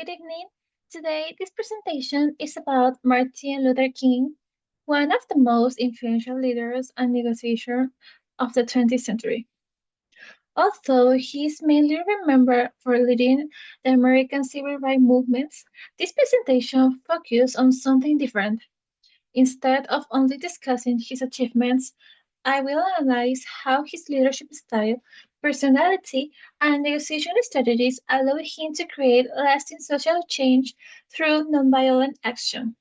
Good evening. Today, this presentation is about Martin Luther King, one of the most influential leaders and negotiators of the 20th century. Although he is mainly remembered for leading the American civil rights movements, this presentation focuses on something different. Instead of only discussing his achievements, I will analyze how his leadership style, personality, and negotiation strategies allowed him to create lasting social change through nonviolent action.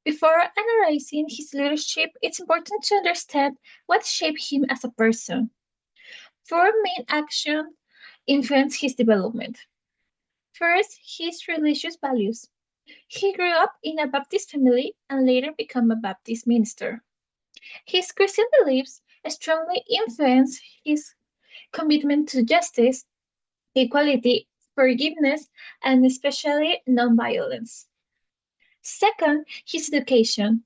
Before analyzing his leadership, it's important to understand what shaped him as a person. Four main actions influenced his development. First, his religious values. He grew up in a Baptist family and later became a Baptist minister. His Christian beliefs strongly influenced his commitment to justice, equality, forgiveness, and especially nonviolence. Second, his education.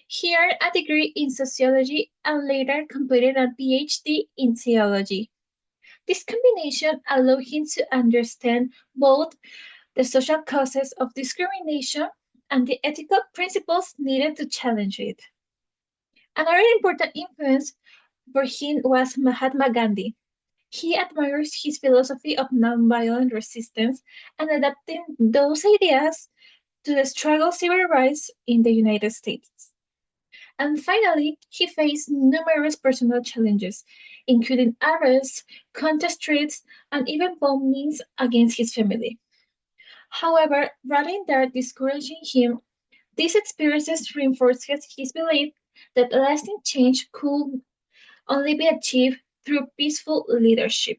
He earned a degree in sociology and later completed a PhD in theology. This combination allowed him to understand both the social causes of discrimination and the ethical principles needed to challenge it. Another important influence for him was Mahatma Gandhi. He admires his philosophy of nonviolent resistance and adapting those ideas to the struggle civil rights in the United States. And finally, he faced numerous personal challenges, including arrests, contest raids, and even bombings against his family. However, rather than discouraging him, these experiences reinforced his belief that lasting change could only be achieved through peaceful leadership.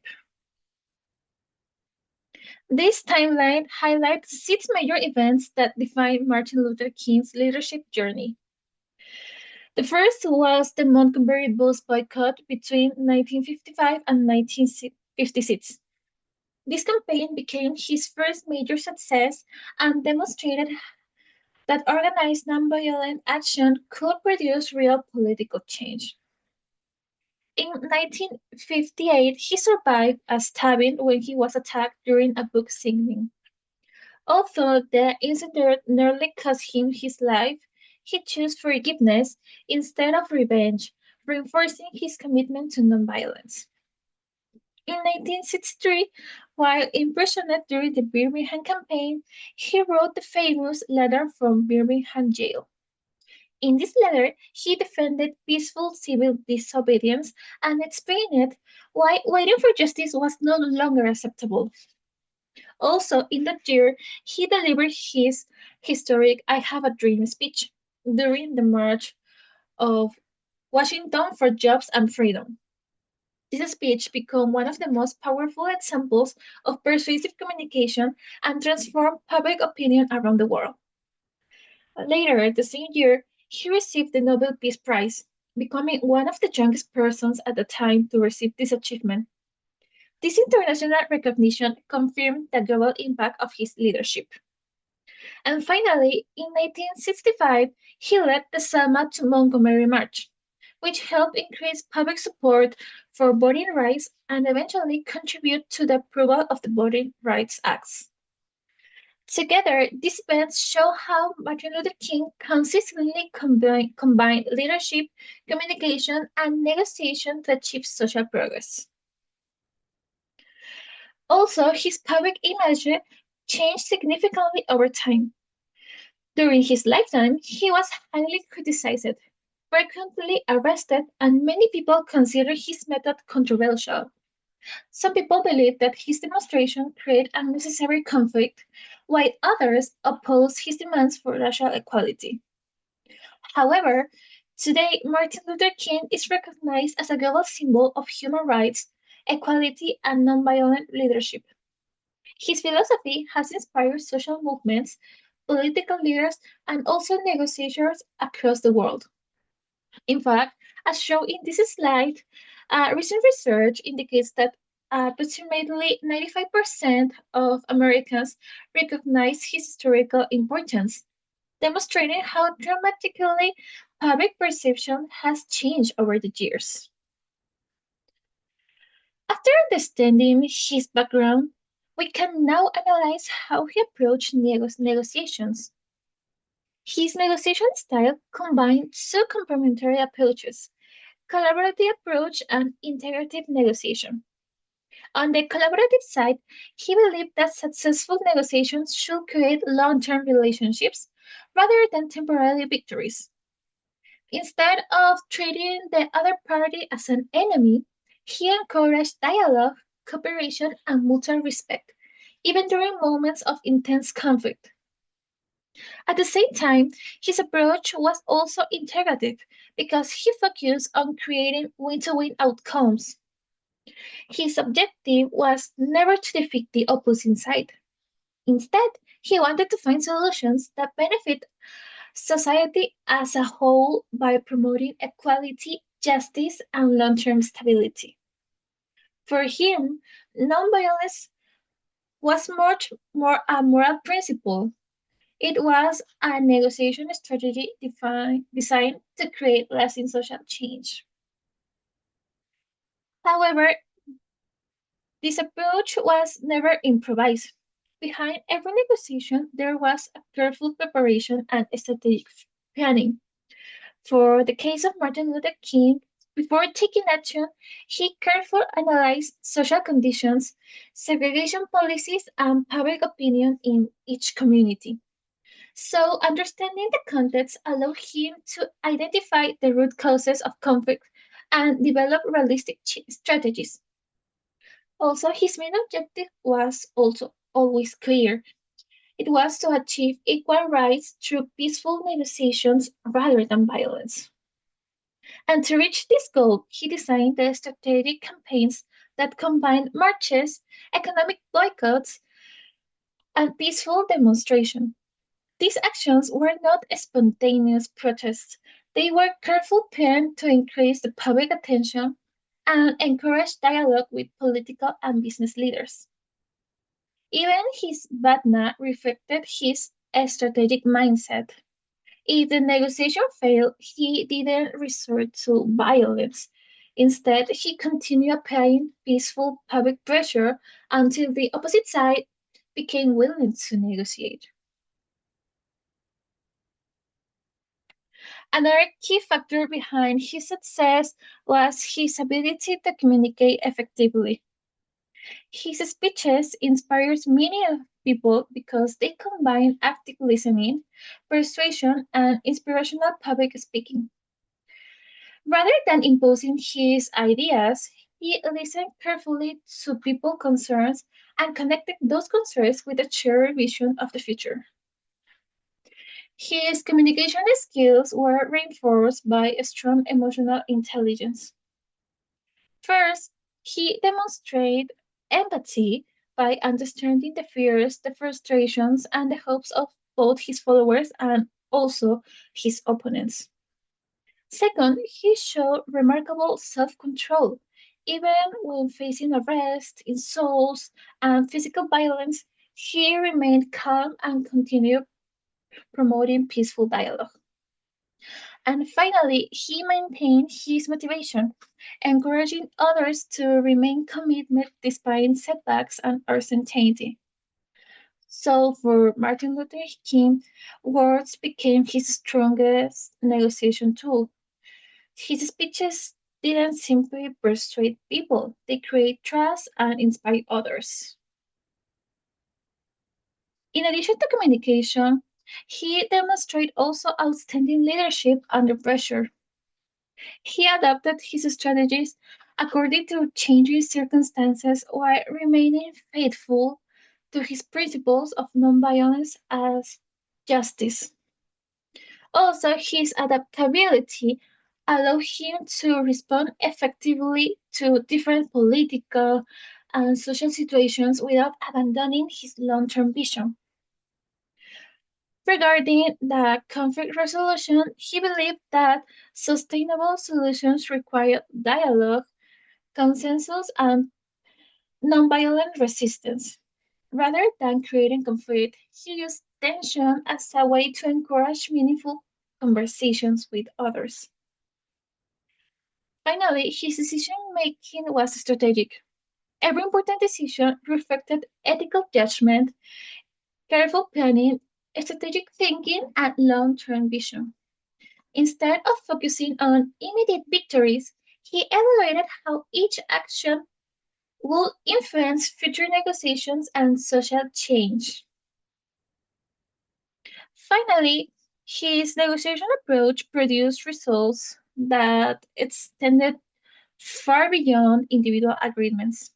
This timeline highlights six major events that define Martin Luther King's leadership journey. The first was the Montgomery bus boycott between 1955 and 1956. This campaign became his first major success and demonstrated that organized nonviolent action could produce real political change. In 1958, he survived a stabbing when he was attacked during a book signing. Although the incident nearly cost him his life, he chose forgiveness instead of revenge, reinforcing his commitment to nonviolence. In 1963, while imprisoned during the Birmingham campaign, he wrote the famous letter from Birmingham jail. In this letter, he defended peaceful civil disobedience and explained why waiting for justice was no longer acceptable. Also, in that year, he delivered his historic I Have a Dream speech during the March of Washington for Jobs and Freedom. This speech became one of the most powerful examples of persuasive communication and transformed public opinion around the world. Later, the same year, he received the Nobel Peace Prize, becoming one of the youngest persons at the time to receive this achievement. This international recognition confirmed the global impact of his leadership. And finally, in 1965, he led the Selma to Montgomery March, which helped increase public support for voting rights and eventually contribute to the approval of the Voting Rights Acts. Together, these events show how Martin Luther King consistently combined leadership, communication, and negotiation to achieve social progress. Also, his public image changed significantly over time. During his lifetime, he was highly criticized, frequently arrested, and many people consider his method controversial. Some people believe that his demonstration created unnecessary conflict, while others oppose his demands for racial equality. However, today Martin Luther King is recognized as a global symbol of human rights, equality, and nonviolent leadership. His philosophy has inspired social movements, political leaders, and also negotiators across the world. In fact, as shown in this slide, recent research indicates that approximately 95% of Americans recognize his historical importance, demonstrating how dramatically public perception has changed over the years. After understanding his background, We can now analyze how he approached negotiations. His negotiation style combined two complementary approaches: collaborative approach and integrative negotiation. On the collaborative side, he believed that successful negotiations should create long-term relationships rather than temporary victories. Instead of treating the other party as an enemy, he encouraged dialogue, cooperation, and mutual respect, even during moments of intense conflict. At the same time, his approach was also integrative because he focused on creating win-to-win outcomes. His objective was never to defeat the opposing side. Instead, he wanted to find solutions that benefit society as a whole by promoting equality, justice, and long-term stability. For him, nonviolence was much more a moral principle. It was a negotiation strategy designed to create lasting social change. However, this approach was never improvised. Behind every negotiation, there was a careful preparation and strategic planning. For the case of Martin Luther King, before taking action, he carefully analyzed social conditions, segregation policies, and public opinion in each community. So, understanding the context allowed him to identify the root causes of conflict and develop realistic strategies. Also, his main objective was also always clear. It was to achieve equal rights through peaceful negotiations rather than violence. And to reach this goal, he designed the strategic campaigns that combined marches, economic boycotts, and peaceful demonstration. These actions were not spontaneous protests. They were carefully planned to increase the public attention and encourage dialogue with political and business leaders. Even his Batna reflected his strategic mindset. If the negotiation failed, he didn't resort to violence. Instead, he continued applying peaceful public pressure until the opposite side became willing to negotiate. Another key factor behind his success was his ability to communicate effectively. His speeches inspired many people because they combine active listening, persuasion, and inspirational public speaking. Rather than imposing his ideas, he listened carefully to people's concerns and connected those concerns with a shared vision of the future. His communication skills were reinforced by a strong emotional intelligence. First, he demonstrated empathy by understanding the fears, the frustrations, and the hopes of both his followers and also his opponents. Second, he showed remarkable self-control. Even when facing arrest, insults, and physical violence, he remained calm and continued promoting peaceful dialogue. And finally, he maintained his motivation, encouraging others to remain committed despite setbacks and uncertainty. So for Martin Luther King, words became his strongest negotiation tool. His speeches didn't simply persuade people, they create trust and inspire others. In addition to communication, he demonstrated also outstanding leadership under pressure. He adapted his strategies according to changing circumstances while remaining faithful to his principles of nonviolence as justice. Also, his adaptability allowed him to respond effectively to different political and social situations without abandoning his long-term vision. Regarding the conflict resolution, he believed that sustainable solutions require dialogue, consensus, and nonviolent resistance. Rather than creating conflict, he used tension as a way to encourage meaningful conversations with others. Finally, his decision making was strategic. Every important decision reflected ethical judgment, careful planning, strategic thinking, and long term vision. Instead of focusing on immediate victories, he evaluated how each action will influence future negotiations and social change. Finally, his negotiation approach produced results that extended far beyond individual agreements.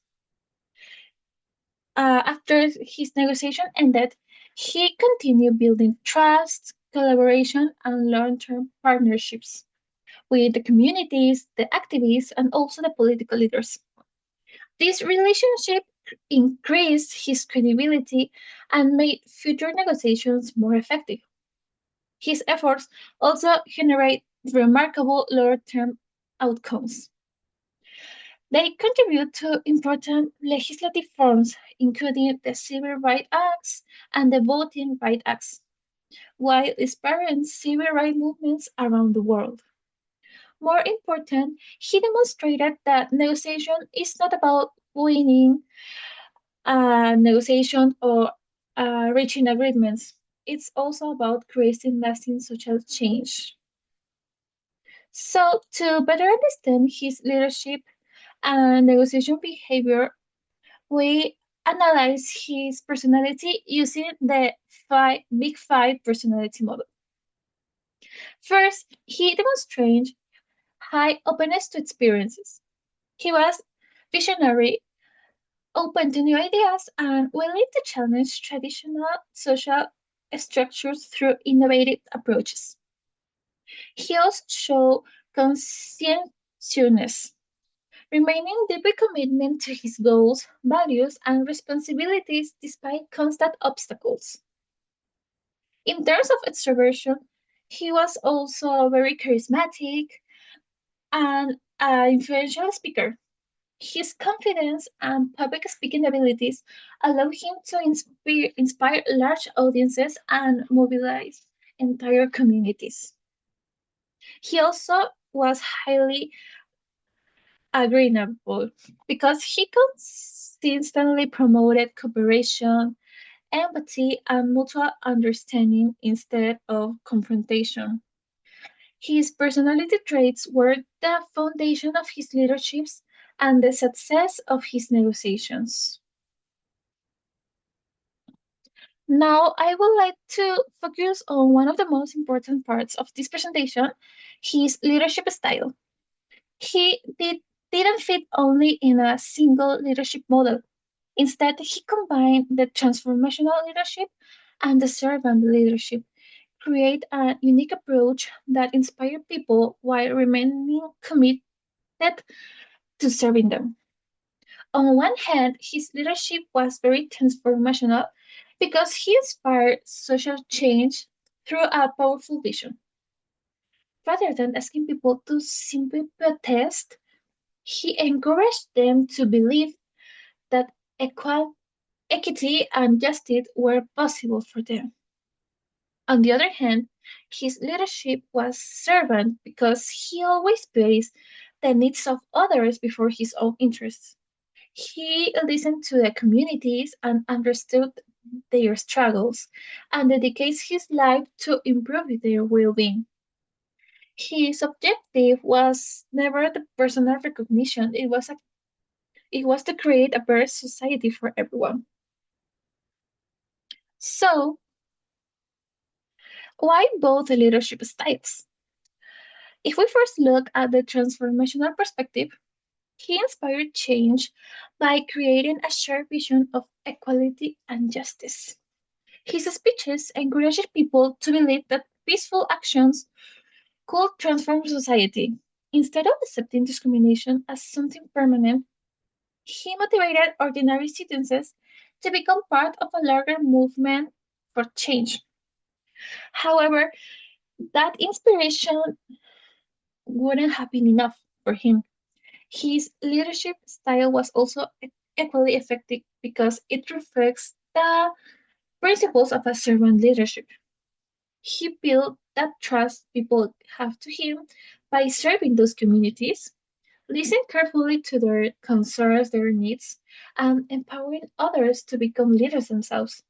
After his negotiation ended, he continued building trust, collaboration, and long term partnerships with the communities, the activists, and also the political leaders. This relationship increased his credibility and made future negotiations more effective. His efforts also generate remarkable long-term outcomes. They contribute to important legislative reforms, including the Civil Rights Acts and the Voting Rights Acts, while inspiring civil rights movements around the world. More important, he demonstrated that negotiation is not about winning a negotiation or reaching agreements. It's also about creating lasting social change. So, to better understand his leadership and negotiation behavior, we analyze his personality using the Big Five personality model. First, he demonstrates high openness to experiences. He was visionary, open to new ideas, and willing to challenge traditional social structures through innovative approaches. He also showed conscientiousness, remaining deeply committed to his goals, values, and responsibilities despite constant obstacles. In terms of extroversion, he was also very charismatic and an influential speaker. His confidence and public speaking abilities allow him to inspire large audiences and mobilize entire communities. He also was highly agreeable because he consistently promoted cooperation, empathy, and mutual understanding instead of confrontation. His personality traits were the foundation of his leaderships and the success of his negotiations. Now, I would like to focus on one of the most important parts of this presentation, his leadership style. Didn't fit only in a single leadership model. Instead, he combined the transformational leadership and the servant leadership, create a unique approach that inspired people while remaining committed to serving them. On one hand, his leadership was very transformational because he inspired social change through a powerful vision. Rather than asking people to simply protest, he encouraged them to believe that equity and justice were possible for them. On the other hand, his leadership was servant because he always placed the needs of others before his own interests. He listened to the communities and understood their struggles and dedicates his life to improve their well-being. His objective was never the personal recognition, it was to create a better society for everyone. So, why both leadership styles? If we first look at the transformational perspective, he inspired change by creating a shared vision of equality and justice. His speeches encouraged people to believe that peaceful actions could transform society. Instead of accepting discrimination as something permanent, he motivated ordinary citizens to become part of a larger movement for change. However, that inspiration wouldn't have been enough for him. His leadership style was also equally effective because it reflects the principles of a servant leadership. He built that trust people have to him by serving those communities, Listen carefully to their concerns, their needs, and empowering others to become leaders themselves.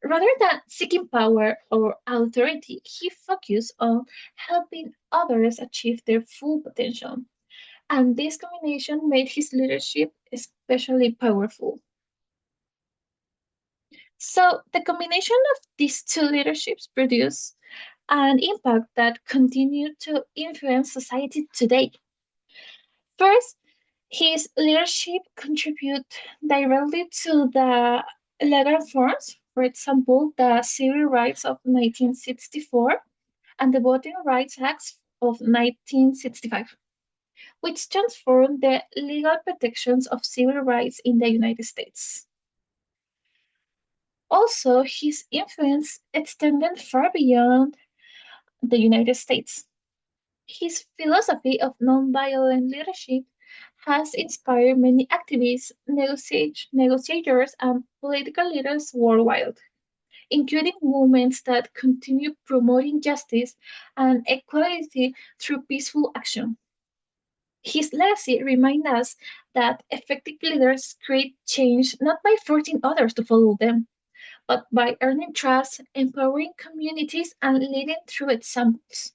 Rather than seeking power or authority, he focused on helping others achieve their full potential. And this combination made his leadership especially powerful. So, the combination of these two leaderships produced an impact that continued to influence society today. First, his leadership contributed directly to the legal reforms, for example, the Civil Rights of 1964 and the Voting Rights Act of 1965, which transformed the legal protections of civil rights in the United States. Also, his influence extended far beyond the United States. His philosophy of nonviolent leadership has inspired many activists, negotiators, and political leaders worldwide, including movements that continue promoting justice and equality through peaceful action. His legacy reminds us that effective leaders create change not by forcing others to follow them, but by earning trust, empowering communities, and leading through examples.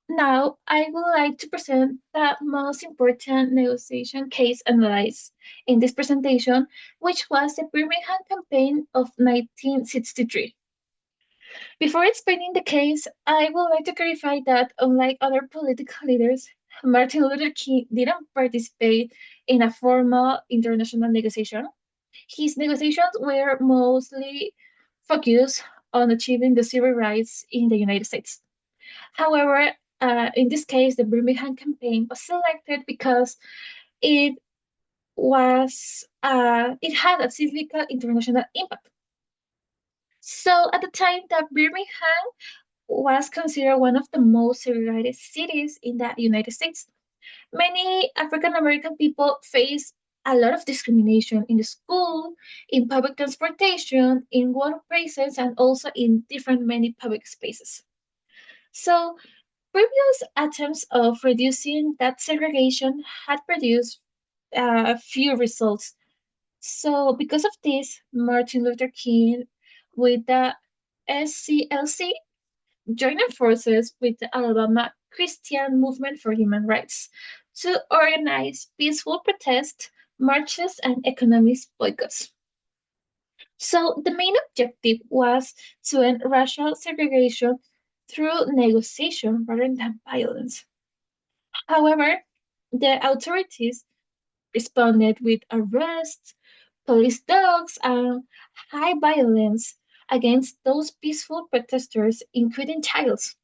Now, I would like to present the most important negotiation case analyzed in this presentation, which was the Birmingham Campaign of 1963. Before explaining the case, I would like to clarify that unlike other political leaders, Martin Luther King didn't participate in a formal international negotiation. His negotiations were mostly focused on achieving the civil rights in the United States. However, in this case, the Birmingham campaign was selected because it it had a significant international impact. So at the time that Birmingham was considered one of the most segregated cities in the United States, many African American people face a lot of discrimination in the school, in public transportation, in workplaces, and also in different many public spaces. So previous attempts of reducing that segregation had produced a few results. So because of this, Martin Luther King with the SCLC joining forces with the Alabama Christian Movement for Human Rights to organize peaceful protests, marches, and economic boycotts. So the main objective was to end racial segregation through negotiation rather than violence. However, the authorities responded with arrests, police dogs, and high violence against those peaceful protesters, including childs.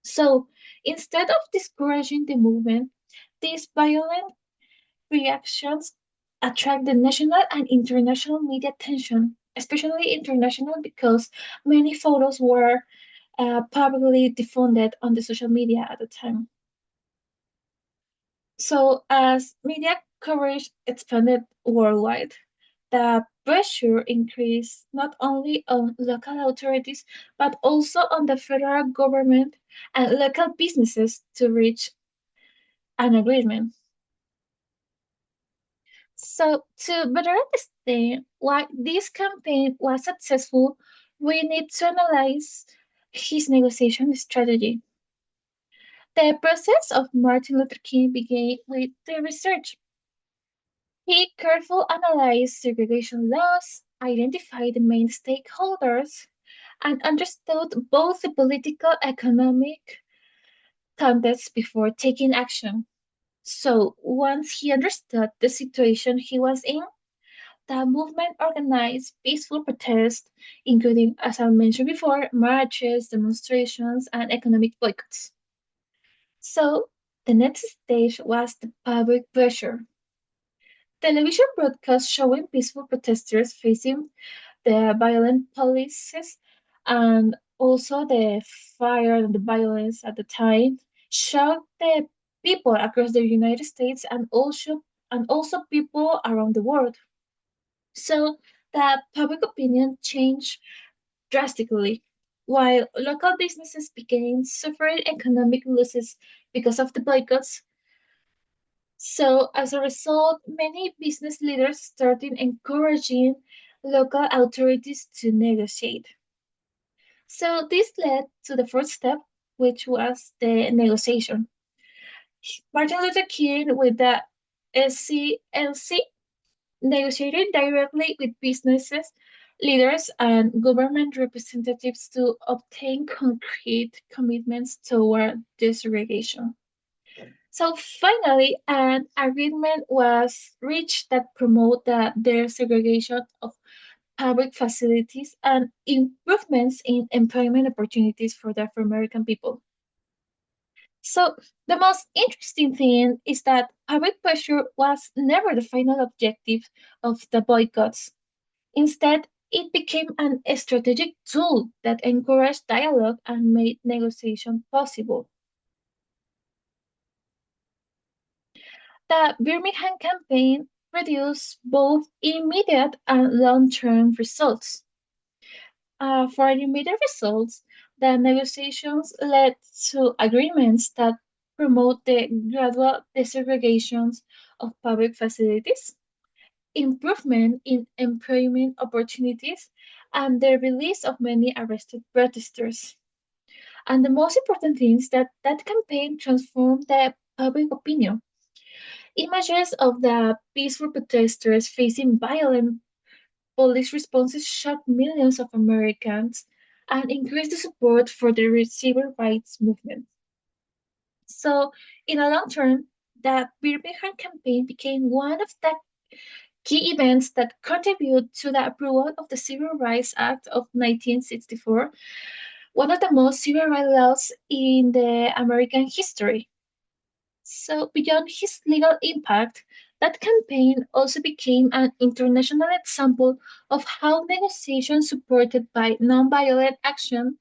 So instead of discouraging the movement, these violent reactions attract the national and international media attention, especially international because many photos were publicly diffused on the social media at the time. So as media coverage expanded worldwide, the pressure increased not only on local authorities but also on the federal government and local businesses to reach an agreement. So, to better understand why this campaign was successful, we need to analyze his negotiation strategy. The process of Martin Luther King began with the research. He carefully analyzed segregation laws, identified the main stakeholders, and understood both the political and economic context before taking action. So, once he understood the situation he was in, the movement organized peaceful protests, including, as I mentioned before, marches, demonstrations, and economic boycotts. So, the next stage was the public pressure. Television broadcasts showing peaceful protesters facing the violent policies and also the fire and the violence at the time shocked the people across the United States and also people around the world. So the public opinion changed drastically, while local businesses began suffering economic losses because of the boycotts. So, as a result, many business leaders started encouraging local authorities to negotiate. So, this led to the first step, which was the negotiation. Martin Luther King, with the SCLC, negotiated directly with businesses, leaders, and government representatives to obtain concrete commitments toward desegregation. So finally, an agreement was reached that promote the desegregation of public facilities and improvements in employment opportunities for the Afro American people. So the most interesting thing is that public pressure was never the final objective of the boycotts. Instead, it became an strategic tool that encouraged dialogue and made negotiation possible. The Birmingham campaign produced both immediate and long-term results. For immediate results, the negotiations led to agreements that promote the gradual desegregation of public facilities, improvement in employment opportunities, and the release of many arrested protesters. And the most important thing is that that campaign transformed the public opinion. Images of the peaceful protesters facing violent police responses shocked millions of Americans and increased the support for the civil rights movement. So, in the long term, the Birmingham campaign became one of the key events that contribute to the approval of the Civil Rights Act of 1964, one of the most civil rights laws in the American history. So, beyond his legal impact, that campaign also became an international example of how negotiations supported by nonviolent action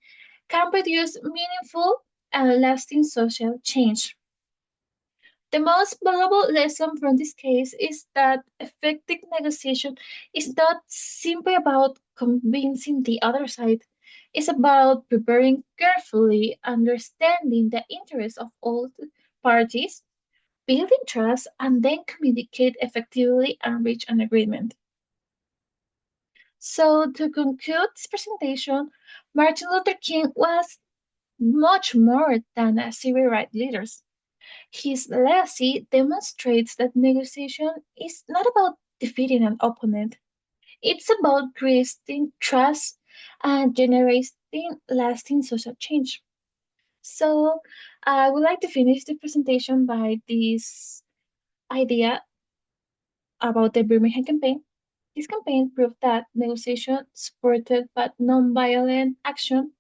can produce meaningful and lasting social change. The most valuable lesson from this case is that effective negotiation is not simply about convincing the other side. It's about preparing carefully, understanding the interests of all parties, building trust, and then communicate effectively and reach an agreement. So, to conclude this presentation, Martin Luther King was much more than a civil rights leader. His legacy demonstrates that negotiation is not about defeating an opponent. It's about creating trust and generating lasting social change. So, I would like to finish the presentation by this idea about the Birmingham campaign. This campaign proved that negotiation supported by nonviolent action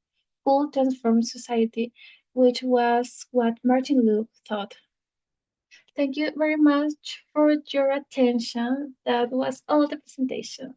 could transform society, which was what Martin Luther thought. Thank you very much for your attention. That was all the presentation.